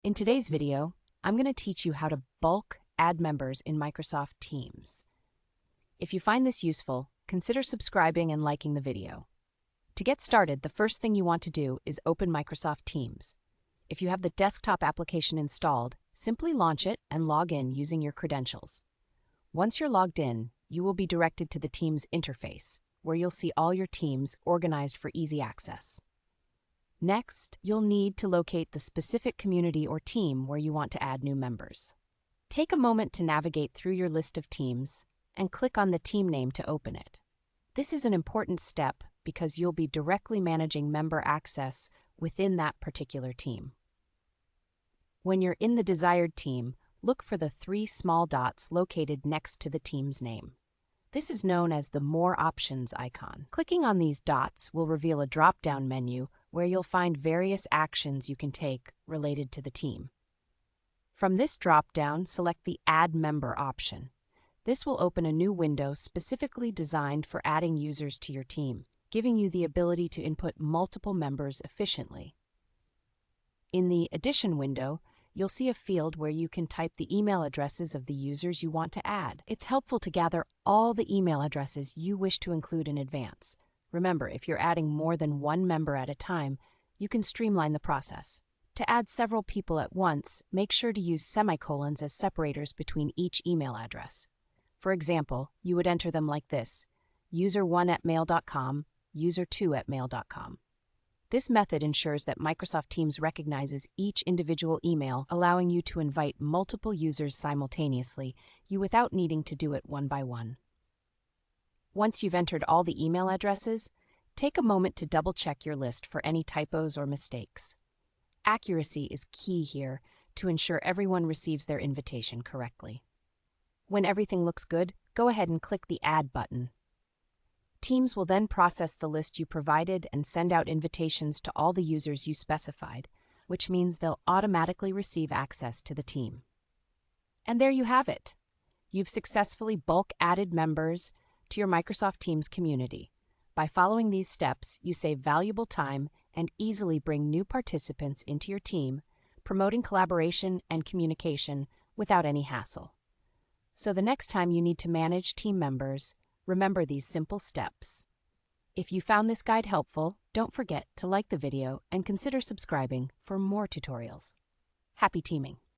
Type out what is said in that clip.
In today's video, I'm going to teach you how to bulk add members in Microsoft Teams. If you find this useful, consider subscribing and liking the video. To get started, the first thing you want to do is open Microsoft Teams. If you have the desktop application installed, simply launch it and log in using your credentials. Once you're logged in, you will be directed to the Teams interface, where you'll see all your teams organized for easy access. Next, you'll need to locate the specific community or team where you want to add new members. Take a moment to navigate through your list of teams and click on the team name to open it. This is an important step because you'll be directly managing member access within that particular team. When you're in the desired team, look for the three small dots located next to the team's name. This is known as the More Options icon. Clicking on these dots will reveal a drop-down menu where you'll find various actions you can take related to the team. From this drop-down, select the Add Member option. This will open a new window specifically designed for adding users to your team, giving you the ability to input multiple members efficiently. In the Addition window, you'll see a field where you can type the email addresses of the users you want to add. It's helpful to gather all the email addresses you wish to include in advance. Remember, if you're adding more than one member at a time, you can streamline the process. To add several people at once, make sure to use semicolons as separators between each email address. For example, you would enter them like this: user1@mail.com, user2@mail.com. This method ensures that Microsoft Teams recognizes each individual email, allowing you to invite multiple users simultaneously, without needing to do it one by one. Once you've entered all the email addresses, take a moment to double-check your list for any typos or mistakes. Accuracy is key here to ensure everyone receives their invitation correctly. When everything looks good, go ahead and click the Add button. Teams will then process the list you provided and send out invitations to all the users you specified, which means they'll automatically receive access to the team. And there you have it. You've successfully bulk added members to your Microsoft Teams community. By following these steps, you save valuable time and easily bring new participants into your team, promoting collaboration and communication without any hassle. So the next time you need to manage team members, remember these simple steps. If you found this guide helpful, don't forget to like the video and consider subscribing for more tutorials. Happy teaming!